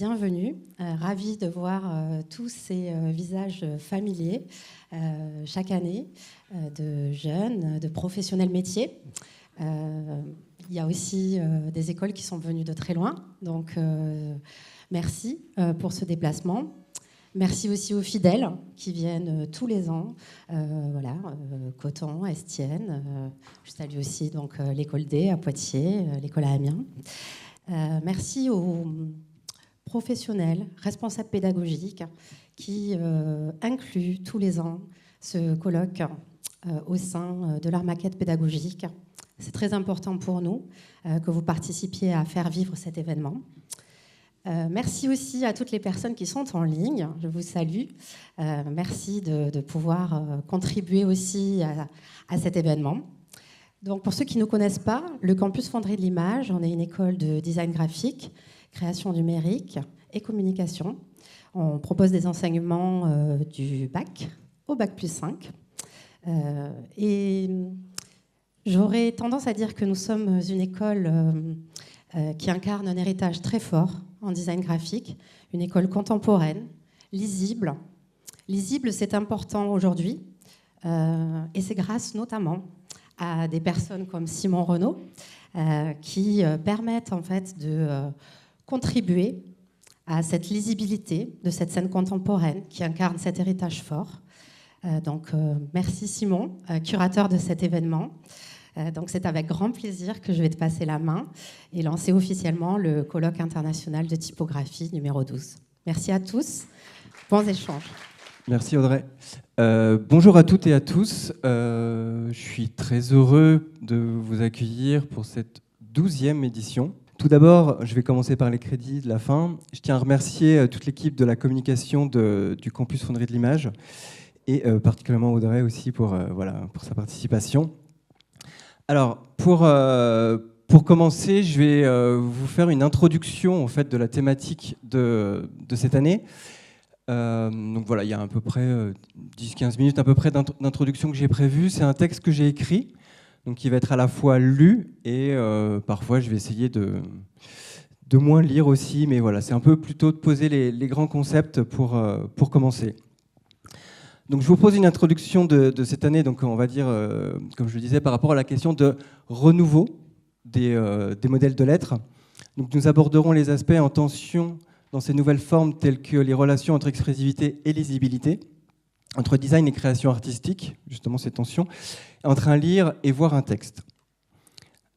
bienvenue. Ravie de voir tous ces visages familiers chaque année, de jeunes, de professionnels métiers. Il y a aussi des écoles qui sont venues de très loin, donc merci pour ce déplacement. Merci aussi aux fidèles qui viennent tous les ans, Coton, Estienne. Je salue aussi donc l'école D à Poitiers, l'école à Amiens. Merci aux professionnels, responsables pédagogiques qui incluent tous les ans ce colloque au sein de leur maquette pédagogique. C'est très important pour nous que vous participiez à faire vivre cet événement. Merci aussi à toutes les personnes qui sont en ligne. Je vous salue. Merci de pouvoir contribuer aussi à cet événement. Donc, pour ceux qui ne nous connaissent pas, le campus Fonderie de l'Image, on est une école de design graphique, création numérique et communication. On propose des enseignements du bac au bac plus 5. Et j'aurais tendance à dire que nous sommes une école qui incarne un héritage très fort en design graphique, une école contemporaine, lisible. Lisible, c'est important aujourd'hui, et c'est grâce notamment à des personnes comme Simon Renaud, qui permettent en fait de contribuer à cette lisibilité de cette scène contemporaine qui incarne cet héritage fort. Donc merci Simon, curateur de cet événement. Donc c'est avec grand plaisir que je vais te passer la main et lancer officiellement le colloque international de typographie numéro 12. Merci à tous, bons échanges. Merci Audrey. Bonjour à toutes et à tous. Je suis très heureux de vous accueillir pour cette 12e édition. Tout d'abord, je vais commencer par les crédits de la fin. Je tiens à remercier toute l'équipe de la communication du campus Fonderie de l'Image et particulièrement Audrey aussi pour sa participation. Alors, pour commencer, je vais vous faire une introduction en fait, de la thématique de cette année. Donc voilà, il y a à peu près 10-15 minutes à peu près d'introduction que j'ai prévue. C'est un texte que j'ai écrit, donc qui va être à la fois lu et parfois je vais essayer de moins lire aussi, mais voilà, c'est un peu plutôt de poser les grands concepts pour commencer. Donc je vous pose une introduction de cette année, donc on va dire, comme je le disais, par rapport à la question de renouveau des modèles de lettres. Donc nous aborderons les aspects en tension dans ces nouvelles formes telles que les relations entre expressivité et lisibilité, entre design et création artistique, justement ces tensions, entre un lire et voir un texte.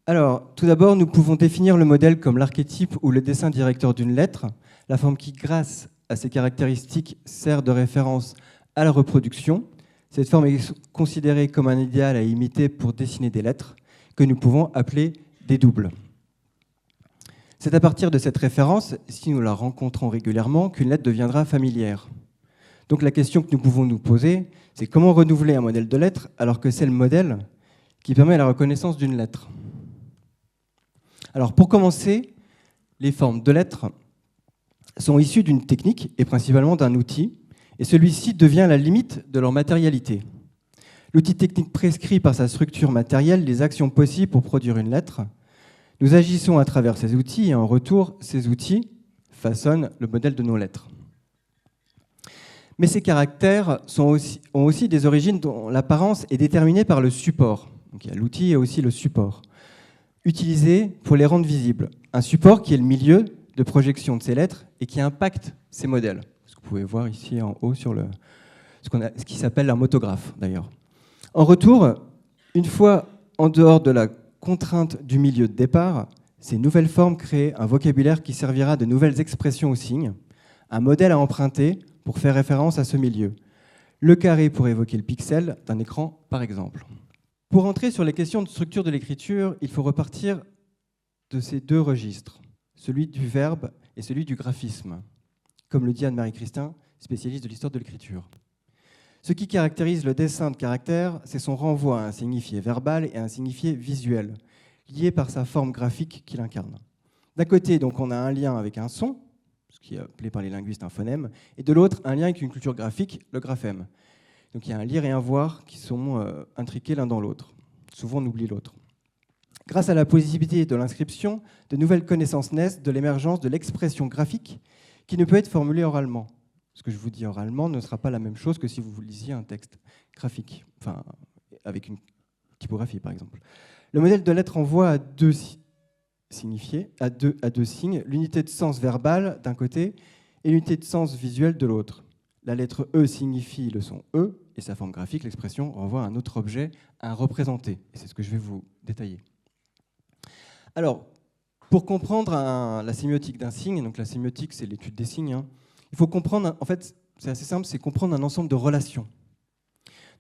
Alors, tout d'abord, nous pouvons définir le modèle comme l'archétype ou le dessin directeur d'une lettre, la forme qui, grâce à ses caractéristiques, sert de référence à la reproduction. Cette forme est considérée comme un idéal à imiter pour dessiner des lettres, que nous pouvons appeler des doubles. C'est à partir de cette référence, si nous la rencontrons régulièrement, qu'une lettre deviendra familière. Donc la question que nous pouvons nous poser, c'est comment renouveler un modèle de lettre alors que c'est le modèle qui permet la reconnaissance d'une lettre. Alors pour commencer, les formes de lettres sont issues d'une technique et principalement d'un outil, et celui-ci devient la limite de leur matérialité. L'outil technique prescrit par sa structure matérielle les actions possibles pour produire une lettre. Nous agissons à travers ces outils et en retour, ces outils façonnent le modèle de nos lettres. Mais ces caractères ont aussi des origines dont l'apparence est déterminée par le support. Donc il y a l'outil et aussi le support, utilisé pour les rendre visibles. Un support qui est le milieu de projection de ces lettres et qui impacte ces modèles. Vous pouvez voir ici en haut sur ce qui s'appelle un motographe d'ailleurs. En retour, une fois en dehors de la contrainte du milieu de départ, ces nouvelles formes créent un vocabulaire qui servira de nouvelles expressions aux signes, un modèle à emprunter pour faire référence à ce milieu. Le carré pour évoquer le pixel d'un écran, par exemple. Pour entrer sur les questions de structure de l'écriture, il faut repartir de ces deux registres, celui du verbe et celui du graphisme, comme le dit Anne-Marie Christin, spécialiste de l'histoire de l'écriture. Ce qui caractérise le dessin de caractère, c'est son renvoi à un signifié verbal et à un signifié visuel, lié par sa forme graphique qu'il incarne. D'un côté, donc, on a un lien avec un son, ce qui est appelé par les linguistes un phonème, et de l'autre, un lien avec une culture graphique, le graphème. Donc il y a un lire et un voir qui sont intriqués l'un dans l'autre. Souvent, on oublie l'autre. Grâce à la possibilité de l'inscription, de nouvelles connaissances naissent de l'émergence de l'expression graphique qui ne peut être formulé oralement. Ce que je vous dis oralement ne sera pas la même chose que si vous lisiez un texte graphique, enfin, avec une typographie par exemple. Le modèle de lettre renvoie à deux signifiés, à deux signes, l'unité de sens verbal d'un côté et l'unité de sens visuel de l'autre. La lettre E signifie le son E, et sa forme graphique, l'expression, renvoie à un autre objet, à un représenté. Et c'est ce que je vais vous détailler. Alors, pour comprendre la sémiotique d'un signe, donc la sémiotique, c'est l'étude des signes, hein, il faut comprendre, en fait, c'est assez simple, c'est comprendre un ensemble de relations.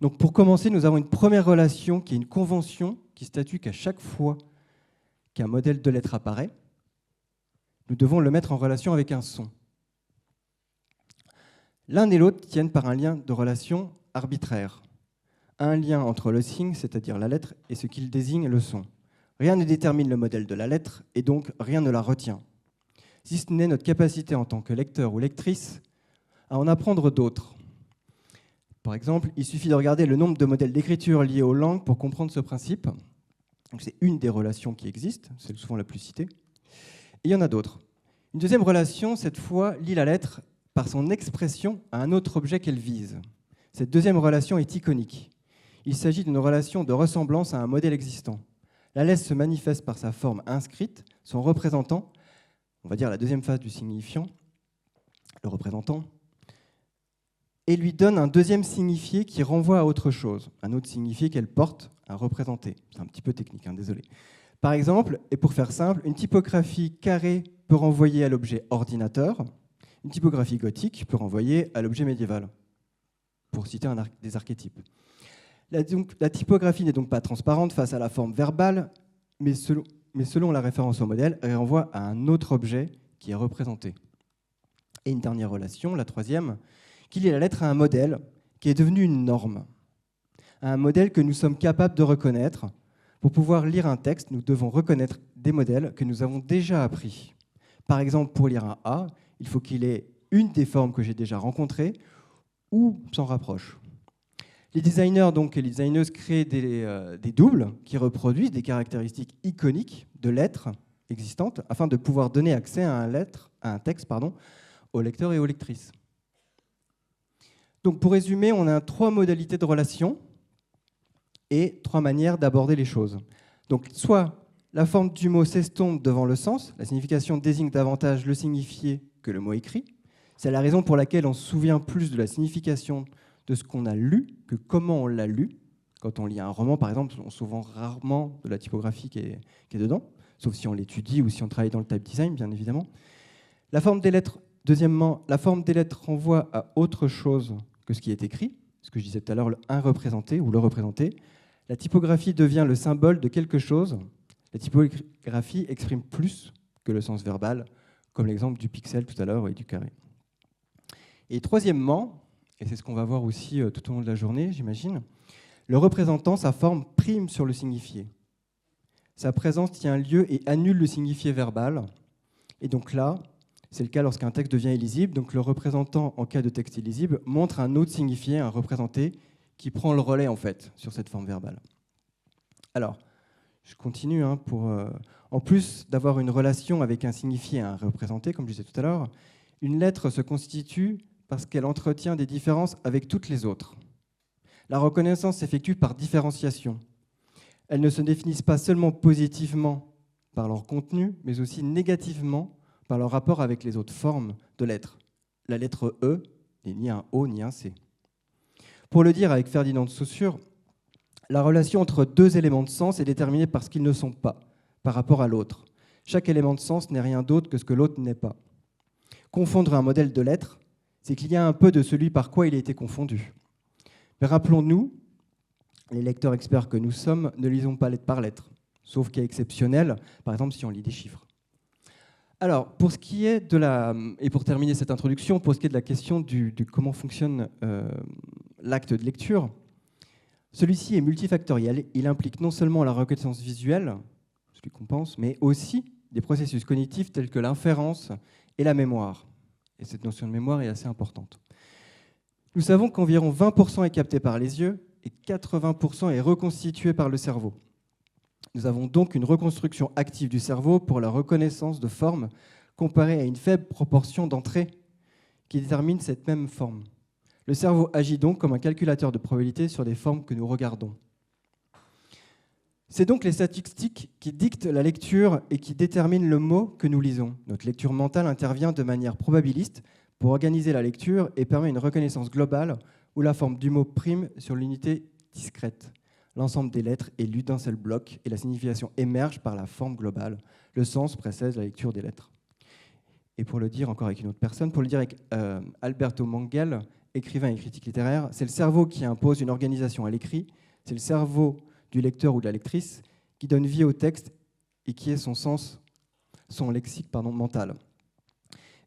Donc, pour commencer, nous avons une première relation qui est une convention qui statue qu'à chaque fois qu'un modèle de lettre apparaît, nous devons le mettre en relation avec un son. L'un et l'autre tiennent par un lien de relation arbitraire. Un lien entre le signe, c'est-à-dire la lettre, et ce qu'il désigne, le son. Rien ne détermine le modèle de la lettre, et donc rien ne la retient. Si ce n'est notre capacité en tant que lecteur ou lectrice à en apprendre d'autres. Par exemple, il suffit de regarder le nombre de modèles d'écriture liés aux langues pour comprendre ce principe. C'est une des relations qui existent, c'est souvent la plus citée. Et il y en a d'autres. Une deuxième relation, cette fois, lie la lettre par son expression à un autre objet qu'elle vise. Cette deuxième relation est iconique. Il s'agit d'une relation de ressemblance à un modèle existant. La lettre se manifeste par sa forme inscrite, son représentant, on va dire la deuxième phase du signifiant, le représentant, et lui donne un deuxième signifié qui renvoie à autre chose, un autre signifié qu'elle porte à représenter. C'est un petit peu technique, hein, désolé. Par exemple, et pour faire simple, une typographie carrée peut renvoyer à l'objet ordinateur, une typographie gothique peut renvoyer à l'objet médiéval, pour citer des archétypes. La typographie n'est donc pas transparente face à la forme verbale, mais selon la référence au modèle, elle renvoie à un autre objet qui est représenté. Et une dernière relation, la troisième, qui lie la lettre à un modèle qui est devenu une norme, à un modèle que nous sommes capables de reconnaître. Pour pouvoir lire un texte, nous devons reconnaître des modèles que nous avons déjà appris. Par exemple, pour lire un A, il faut qu'il ait une des formes que j'ai déjà rencontrées ou s'en rapproche. Les designers et les designeuses créent des doubles qui reproduisent des caractéristiques iconiques de lettres existantes afin de pouvoir donner accès à un texte aux lecteurs et aux lectrices. Donc pour résumer, on a 3 modalités de relation et 3 manières d'aborder les choses. Donc soit la forme du mot s'estompe devant le sens, la signification désigne davantage le signifié que le mot écrit. C'est la raison pour laquelle on se souvient plus de la signification de ce qu'on a lu que comment on l'a lu. Quand on lit un roman, par exemple, on se souvient rarement de la typographie qui est dedans, sauf si on l'étudie ou si on travaille dans le type design, bien évidemment. La forme des lettres, deuxièmement, la forme des lettres renvoie à autre chose que ce qui est écrit, ce que je disais tout à l'heure, un représenté ou le représenté. La typographie devient le symbole de quelque chose. La typographie exprime plus que le sens verbal, comme l'exemple du pixel tout à l'heure et du carré. Et troisièmement, et c'est ce qu'on va voir aussi tout au long de la journée, j'imagine, le représentant, sa forme prime sur le signifié. Sa présence tient lieu et annule le signifié verbal. Et donc là, c'est le cas lorsqu'un texte devient illisible. Donc le représentant, en cas de texte illisible, montre un autre signifié, un représenté, qui prend le relais en fait sur cette forme verbale. Alors, je continue. En plus d'avoir une relation avec un signifié et un représenté, comme je disais tout à l'heure, une lettre se constitue parce qu'elle entretient des différences avec toutes les autres. La reconnaissance s'effectue par différenciation. Elles ne se définissent pas seulement positivement par leur contenu, mais aussi négativement par leur rapport avec les autres formes de lettres. La lettre E n'est ni un O ni un C. Pour le dire avec Ferdinand de Saussure, la relation entre 2 éléments de sens est déterminée par ce qu'ils ne sont pas, par rapport à l'autre. Chaque élément de sens n'est rien d'autre que ce que l'autre n'est pas. Confondre un modèle de lettres, c'est qu'il y a un peu de celui par quoi il a été confondu. Mais rappelons-nous, les lecteurs experts que nous sommes ne lisons pas lettre par lettre, sauf cas exceptionnel, par exemple si on lit des chiffres. Alors, pour ce qui est et pour terminer cette introduction, pour ce qui est de la question de comment fonctionne l'acte de lecture, celui-ci est multifactoriel. Il implique non seulement la reconnaissance visuelle, celui qu'on pense, mais aussi des processus cognitifs tels que l'inférence et la mémoire. Et cette notion de mémoire est assez importante. Nous savons qu'environ 20% est capté par les yeux et 80% est reconstitué par le cerveau. Nous avons donc une reconstruction active du cerveau pour la reconnaissance de formes comparé à une faible proportion d'entrées qui détermine cette même forme. Le cerveau agit donc comme un calculateur de probabilité sur des formes que nous regardons. C'est donc les statistiques qui dictent la lecture et qui déterminent le mot que nous lisons. Notre lecture mentale intervient de manière probabiliste pour organiser la lecture et permet une reconnaissance globale où la forme du mot prime sur l'unité discrète. L'ensemble des lettres est lu d'un seul bloc et la signification émerge par la forme globale. Le sens précède la lecture des lettres. Et pour le dire encore avec une autre personne, pour le dire avec Alberto Manguel, écrivain et critique littéraire, c'est le cerveau qui impose une organisation à l'écrit, c'est le cerveau du lecteur ou de la lectrice qui donne vie au texte et qui est son lexique mental.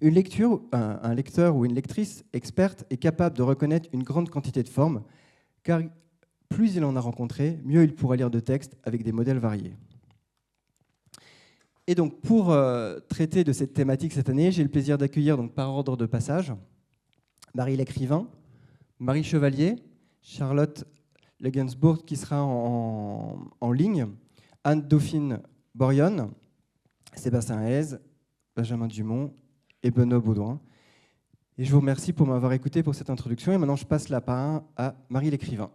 Un lecteur ou une lectrice experte est capable de reconnaître une grande quantité de formes, car plus il en a rencontré, mieux il pourra lire de textes avec des modèles variés. Et donc, pour traiter de cette thématique cette année, j'ai le plaisir d'accueillir donc, par ordre de passage Marie Lécrivain, Marie Chevalier, Charlotte Legensburg qui sera en ligne, Anne Dauphine Borion, Sébastien Haez, Benjamin Dumont et Benoît Baudouin. Et je vous remercie pour m'avoir écouté pour cette introduction. Et maintenant, je passe la parole à Marie Lécrivain.